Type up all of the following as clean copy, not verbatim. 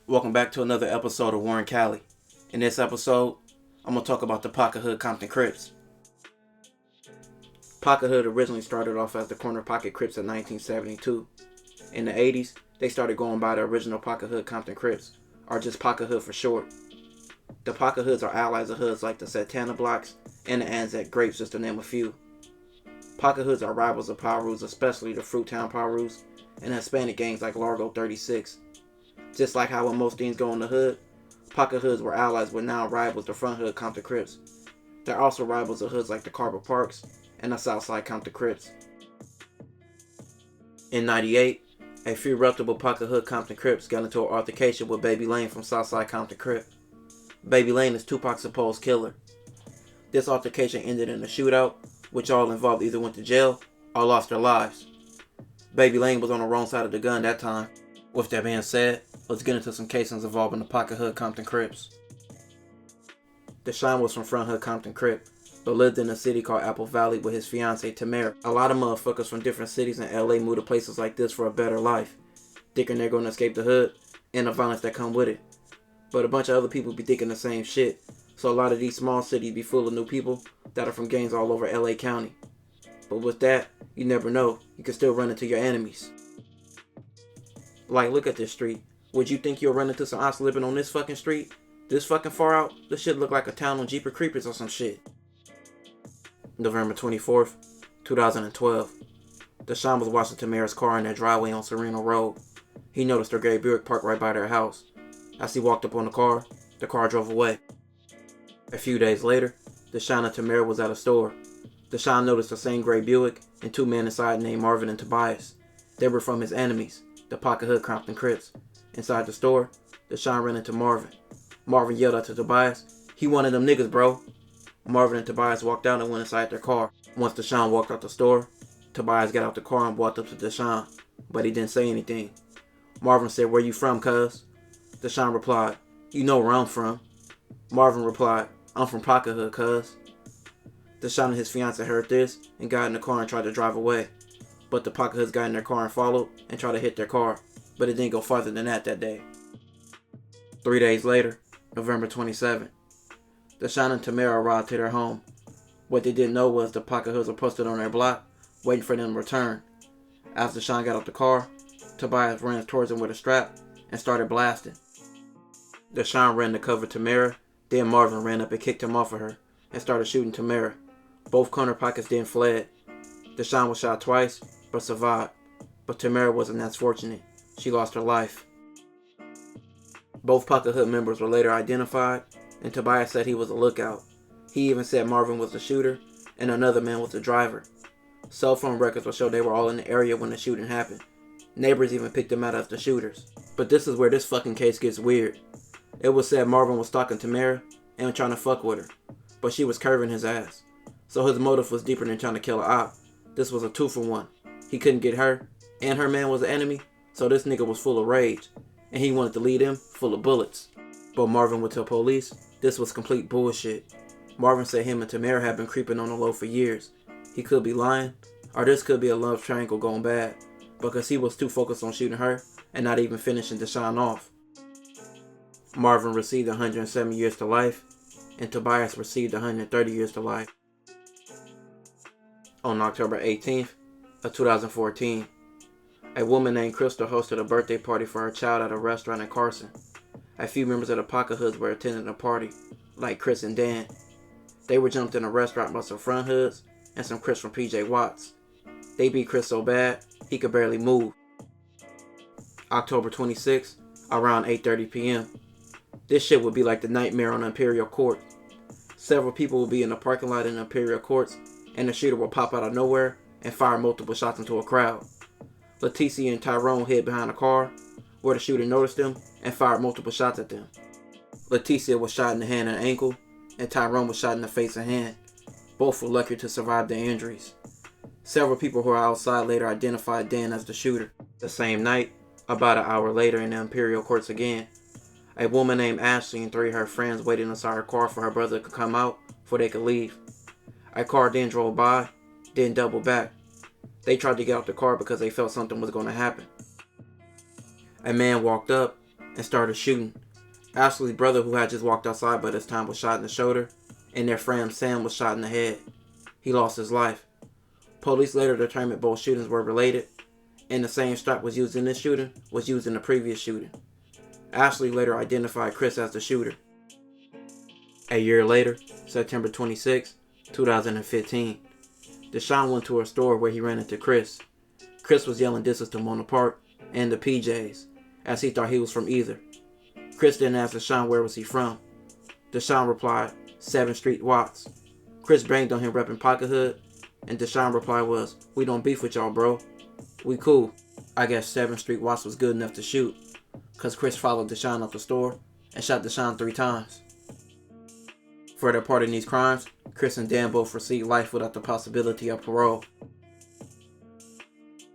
Welcome back to another episode of Warren Cali. In this episode, I'm going to talk about the Poccet Hood Compton Crips. Poccet Hood originally started off as the Corner Pocket Crips in 1972. In the 80s, they started going by the original Poccet Hood Compton Crips, or just Poccet Hood for short. The Poccet Hoods are allies of hoods like the Santana Blocks and the Anzac Grapes, just to name a few. Poccet Hoods are rivals of Pirus, especially the Fruittown Pirus, and Hispanic gangs like Largo 36. Just like how when most things go in the hood, Poccet Hoods were allies with now rivals the Front Hood Compton Crips. They're also rivals of hoods like the Carver Parks and the Southside Compton Crips. In '98, a few reputable Poccet Hood Compton Crips got into an altercation with Baby Lane from Southside Compton Crip. Baby Lane is Tupac's supposed killer. This altercation ended in a shootout, which all involved either went to jail or lost their lives. Baby Lane was on the wrong side of the gun that time. With that being said, let's get into some cases involving the Poccet Hood Compton Crips. Deshaun was from Front Hood Compton Crip, but lived in a city called Apple Valley with his fiancée Tamara. A lot of motherfuckers from different cities in LA move to places like this for a better life, thinking they're going to escape the hood and the violence that come with it. But a bunch of other people be thinking the same shit, so a lot of these small cities be full of new people that are from gangs all over LA County. But with that, you never know, you can still run into your enemies. Like, look at this street. Would you think you'll run into some ops living on this fucking street? This fucking far out? This shit look like a town on Jeepers Creepers or some shit. November 24th, 2012. Deshaun was washing Tamara's car in their driveway on Sereno Road. He noticed her gray Buick parked right by their house. As he walked up on the car drove away. A few days later, Deshaun and Tamara was at a store. Deshaun noticed the same gray Buick and two men inside named Marvin and Tobias. They were from his enemies, the Poccet Hood Compton Crips. Inside the store, Deshaun ran into Marvin. Marvin yelled out to Tobias, "He one of them niggas, bro." Marvin and Tobias walked out and went inside their car. Once Deshaun walked out the store, Tobias got out the car and walked up to Deshaun, but he didn't say anything. Marvin said, "Where you from, cuz?" Deshaun replied, "You know where I'm from." Marvin replied, "I'm from Poccet Hood, cuz." Deshaun and his fiancée heard this and got in the car and tried to drive away. But the Poccet Hoods got in their car and followed and tried to hit their car, but it didn't go farther than that day. 3 days later, November 27th, Deshaun and Tamara arrived to their home. What they didn't know was the Poccet Hoods were posted on their block, waiting for them to return. As Deshaun got out the car, Tobias ran towards him with a strap and started blasting. Deshaun ran to cover Tamara, then Marvin ran up and kicked him off of her and started shooting Tamara. Both corner pockets then fled. Deshaun was shot twice, but survived. But Tamara wasn't as fortunate. She lost her life. Both Poccet Hood members were later identified, and Tobias said he was a lookout. He even said Marvin was the shooter, and another man was the driver. Cell phone records will show they were all in the area when the shooting happened. Neighbors even picked them out as the shooters. But this is where this fucking case gets weird. It was said Marvin was stalking Tamara and trying to fuck with her, but she was curving his ass. So his motive was deeper than trying to kill an op. This was a 2-for-1. He couldn't get her, and her man was an enemy, so this nigga was full of rage, and he wanted to lead him full of bullets. But Marvin would tell police this was complete bullshit. Marvin said him and Tamara had been creeping on the low for years. He could be lying, or this could be a love triangle going bad, because he was too focused on shooting her and not even finishing Deshaun off. Marvin received 107 years to life, and Tobias received 130 years to life. On October 18th of 2014, a woman named Crystal hosted a birthday party for her child at a restaurant in Carson. A few members of the Poccet Hoods were attending the party, like Chris and Dan. They were jumped in a restaurant by some Front Hoods and some Crips from PJ Watts. They beat Chris so bad, he could barely move. October 26th, around 8:30 p.m. This shit would be like the nightmare on Imperial Court. Several people will be in the parking lot in Imperial Courts, and the shooter will pop out of nowhere and fire multiple shots into a crowd. Leticia and Tyrone hid behind a car, where the shooter noticed them and fired multiple shots at them. Leticia was shot in the hand and ankle, and Tyrone was shot in the face and hand. Both were lucky to survive their injuries. Several people who were outside later identified Dan as the shooter. The same night, about an hour later in the Imperial Courts again, a woman named Ashley and 3 of her friends waited inside her car for her brother to come out before they could leave. A car then drove by, then doubled back. They tried to get out the car because they felt something was going to happen. A man walked up and started shooting. Ashley's brother, who had just walked outside by this time, was shot in the shoulder, and their friend Sam was shot in the head. He lost his life. Police later determined both shootings were related, and the same strap was used in this shooting was used in the previous shooting. Ashley later identified Chris as the shooter. A year later, September 26, 2015, Deshaun went to a store where he ran into Chris. Chris was yelling disses to Mona Park and the PJs, as he thought he was from either. Chris then asked Deshaun where was he from. Deshaun replied, 7th Street Watts. Chris banged on him repping Poccet Hood, and Deshaun reply was, we don't beef with y'all, bro. We cool. I guess 7th Street Watts was good enough to shoot, cause Chris followed Deshaun up the store and shot Deshaun 3 times. For their part in these crimes, Chris and Dan both received life without the possibility of parole.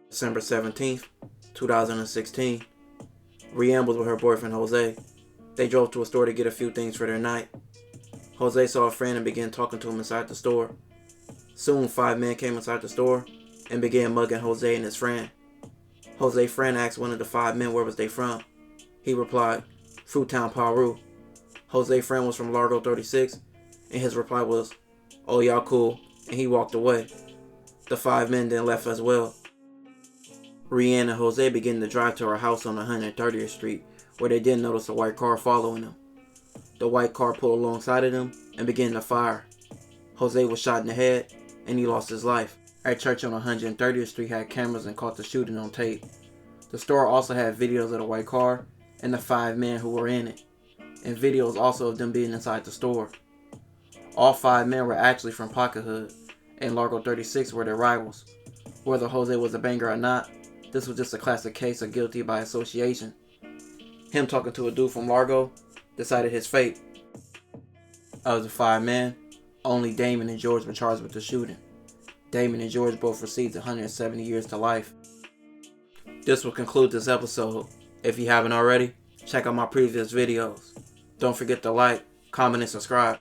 December 17th, 2016. Rianne was with her boyfriend Jose. They drove to a store to get a few things for their night. Jose saw a friend and began talking to him inside the store. Soon 5 men came inside the store and began mugging Jose and his friend. Jose's friend asked one of the 5 men where was they from. He replied, Fruitown, Peru. Jose's friend was from Largo 36, and his reply was, oh y'all cool, and he walked away. The 5 men then left as well. Rianne and Jose began to drive to her house on 130th Street, where they did notice a white car following them. The white car pulled alongside of them and began to fire. Jose was shot in the head, and he lost his life. A church on 130th Street had cameras and caught the shooting on tape. The store also had videos of the white car and the 5 men who were in it, and videos also of them being inside the store. All 5 men were actually from Poccet Hood, and Largo 36 were their rivals. Whether Jose was a banger or not, this was just a classic case of guilty by association. Him talking to a dude from Largo decided his fate. Of the 5 men, only Damon and George were charged with the shooting. Damon and George both received 170 years to life. This will conclude this episode. If you haven't already, check out my previous videos. Don't forget to like, comment, and subscribe.